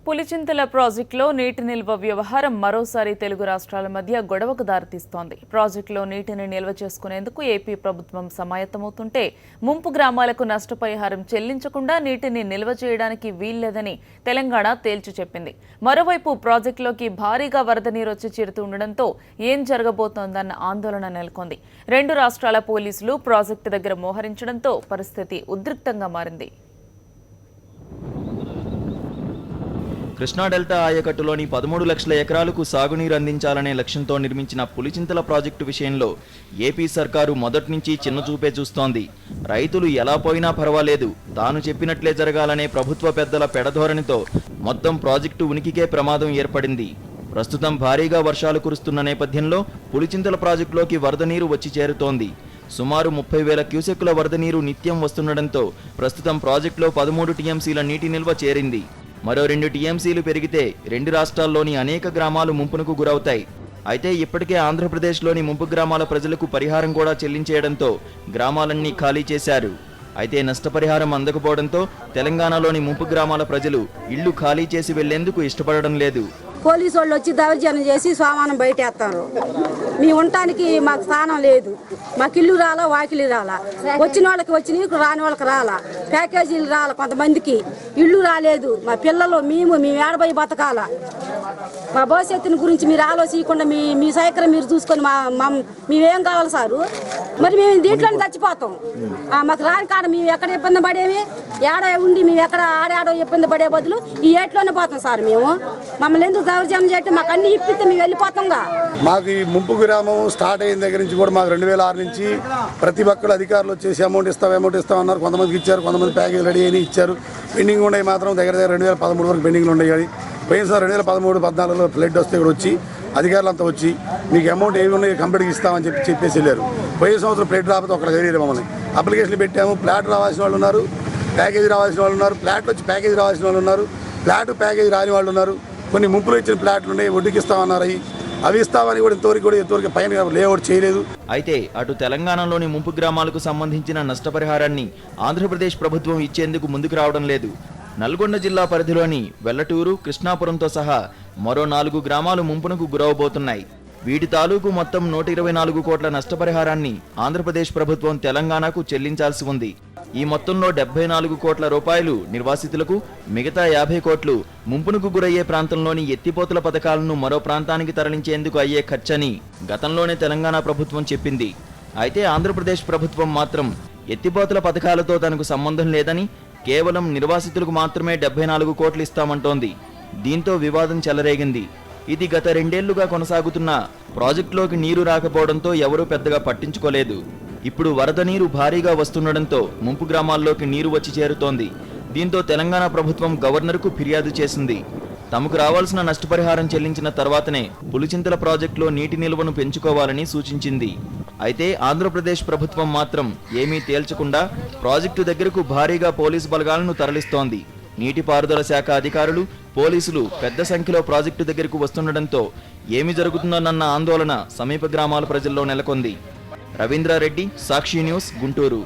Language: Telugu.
పులిచింతల ప్రాజెక్టులో నీటి నిల్వ వ్యవహారం మరోసారి తెలుగు రాష్ట్రాల మధ్య గొడవకు దారితీస్తోంది. ప్రాజెక్టులో నీటిని నిల్వ చేసుకునేందుకు ఏపీ ప్రభుత్వం సమాయత్తమవుతుంటే ముంపు గ్రామాలకు నష్టపరిహారం చెల్లించకుండా నీటిని నిల్వ చేయడానికి వీల్లేదని తెలంగాణ తేల్చి చెప్పింది. మరోవైపు ప్రాజెక్టులోకి భారీగా వరద నీరు వచ్చి చేరుతుండటంతో ఏం జరగబోతోందన్న ఆందోళన నెలకొంది. రెండు రాష్ట్రాల పోలీసులు ప్రాజెక్టు దగ్గర మోహరించడంతో పరిస్థితి ఉద్రిక్తంగా మారింది. కృష్ణా డెల్టా ఆయకట్టులోని 13 లక్షల ఎకరాలకు సాగునీరు అందించాలనే లక్ష్యంతో నిర్మించిన పులిచింతల ప్రాజెక్టు విషయంలో ఏపీ సర్కారు మొదటి నుంచి చిన్నచూపే చూస్తోంది. రైతులు ఎలా పోయినా పర్వాలేదు, తాను చెప్పినట్లే జరగాలనే ప్రభుత్వ పెద్దల పెడధోరణితో మొత్తం ప్రాజెక్టు ఉనికికే ప్రమాదం ఏర్పడింది. ప్రస్తుతం భారీగా వర్షాలు కురుస్తున్న నేపథ్యంలో పులిచింతల ప్రాజెక్టులోకి వరద నీరు వచ్చి చేరుతోంది. సుమారు 30,000 క్యూసెక్కుల వరద నీరు నిత్యం వస్తుండటంతో ప్రస్తుతం ప్రాజెక్టులో 13 టీఎంసీల నీటి నిల్వ చేరింది. మరో 2 టీఎంసీలు పెరిగితే రెండు రాష్ట్రాల్లోని అనేక గ్రామాలు ముంపునకు గురవుతాయి. అయితే ఇప్పటికే ఆంధ్రప్రదేశ్లోని ముంపు గ్రామాల ప్రజలకు పరిహారం కూడా చెల్లించేయడంతో గ్రామాలన్నీ ఖాళీ చేశారు. అయితే నష్టపరిహారం అందకపోవడంతో తెలంగాణలోని ముంపు గ్రామాల ప్రజలు ఇళ్లు ఖాళీ చేసి వెళ్లేందుకు ఇష్టపడడం లేదు. పోలీసు వాళ్ళు వచ్చి దౌర్జన్యం చేసి సామానం బయటేస్తారు. మేము ఉండటానికి మాకు స్థానం లేదు. మాకు ఇల్లు రాలా, వాకిలి రాలా. వచ్చిన వాళ్ళకి వచ్చినాయి, రాని వాళ్ళకి రాలా. ప్యాకేజీలు రాలా, కొంతమందికి ఇల్లు రాలేదు. మా పిల్లలు మేము ఏడబోయి బతకాల. మా భవిష్యత్తుని గురించి మీరు ఆలోచించకుండా మీ సైకర్యం మీరు చూసుకొని మేమేం కావాలి సారు? మరి మేము దీంట్లోనే చచ్చిపోతాం. మాకు రాని కాడ మేము ఎక్కడ ఇబ్బంది పడేవి, ఏడ ఉండి మేము ఎక్కడ ఆడాడో ఇబ్బంది పడే బదులు ఈ ఏట్లోనే పోతాం సార్. మేము మమ్మల్ని ఎందుకు దౌర్జన్యం చేయటం? మాకు అన్ని ఇప్పితే మేము వెళ్ళిపోతాంగా. మాకు ఈ ముంపు గ్రామం స్టార్ట్ అయిన దగ్గర నుంచి కూడా మాకు 2006 నుంచి ప్రతి ఒక్కరు అధికారులు వచ్చేసి అమౌంట్ ఇస్తాం అన్నారు. కొంతమందికి ఇచ్చారు, కొంతమంది ప్యాకేజ్ రెడీ అని ఇచ్చారు. పెండింగ్ ఉన్నాయి మాత్రం దగ్గర 2013 వరకు పెండింగ్లు ఉన్నాయి. పోయినసారి 2013-14లో ఫ్లడ్ వస్తే ఇక్కడ వచ్చి అధికారులు అంతా వచ్చి మీకు అమౌంట్ ఏమి ఉన్నాయి కంప్లీట్గా ఇస్తామని చెప్పేసి వెళ్ళారు. పోయే సంవత్సరం ఫ్లడ్ రాకపోతే ఒకటి తెలియదు. మమ్మల్ని అప్లికేషన్లు పెట్టాము. ఫ్లాట్ రావాల్సిన వాళ్ళు ఉన్నారు, ప్యాకేజీ రావాల్సిన వాళ్ళు ఉన్నారు. ఫ్లాట్ వచ్చి ప్యాకేజీ రావాల్సిన వాళ్ళు ఉన్నారు, ఫ్లాట్ ప్యాకేజీ రాని వాళ్ళు ఉన్నారు. కొన్ని ముంపులో ఇచ్చిన ఫ్లాట్లు ఉన్నాయి, వడ్డీకి ఇస్తామన్నారు. అవి ఇస్తామని కూడా ఇంతవరకు పైన లేఅవుట్ చేయలేదు. అయితే అటు తెలంగాణలోని ముంపు గ్రామాలకు సంబంధించిన నష్టపరిహారాన్ని ఆంధ్రప్రదేశ్ ప్రభుత్వం ఇచ్చేందుకు ముందుకు రావడం లేదు. నల్గొండ జిల్లా పరిధిలోని వెల్లటూరు, కృష్ణాపురంతో సహా మరో 4 గ్రామాలు ముంపునకు గురవబోతున్నాయి. వీటి తాలూకు మొత్తం 124 కోట్ల నష్టపరిహారాన్ని ఆంధ్రప్రదేశ్ ప్రభుత్వం తెలంగాణకు చెల్లించాల్సి ఉంది. ఈ మొత్తంలో 74 కోట్ల రూపాయలు నిర్వాసితులకు, మిగతా 50 కోట్లు ముంపునకు గురయ్యే ప్రాంతంలోని ఎత్తిపోతల పథకాలను మరో ప్రాంతానికి తరలించేందుకు అయ్యే ఖర్చని గతంలోనే తెలంగాణ ప్రభుత్వం చెప్పింది. అయితే ఆంధ్రప్రదేశ్ ప్రభుత్వం మాత్రం ఎత్తిపోతల పథకాలతో తనకు సంబంధం లేదని, కేవలం నిర్వాసితులకు మాత్రమే 74 కోట్లు ఇస్తామంటోంది. దీంతో వివాదం చెలరేగింది. ఇది గత 2 ఏళ్లుగా కొనసాగుతున్న ప్రాజెక్టులోకి నీరు రాకపోవడంతో ఎవరూ పెద్దగా పట్టించుకోలేదు. ఇప్పుడు వరద నీరు భారీగా వస్తుండటంతో ముంపు గ్రామాల్లోకి నీరు వచ్చి చేరుతోంది. దీంతో తెలంగాణ ప్రభుత్వం గవర్నర్కు ఫిర్యాదు చేసింది. తమకు రావాల్సిన నష్టపరిహారం చెల్లించిన తర్వాతనే పులిచింతల ప్రాజెక్టులో నీటి నిల్వను పెంచుకోవాలని సూచించింది. అయితే ఆంధ్రప్రదేశ్ ప్రభుత్వం మాత్రం ఏమీ తేల్చకుండా ప్రాజెక్టు దగ్గరకు భారీగా పోలీసు బలగాలను తరలిస్తోంది. నీటిపారుదల శాఖ అధికారులు, పోలీసులు పెద్ద సంఖ్యలో ప్రాజెక్టు దగ్గరకు వస్తుండటంతో ఏమి జరుగుతుందోనన్న ఆందోళన సమీప గ్రామాల ప్రజల్లో నెలకొంది. రవీంద్రారెడ్డి, సాక్షి న్యూస్, గుంటూరు.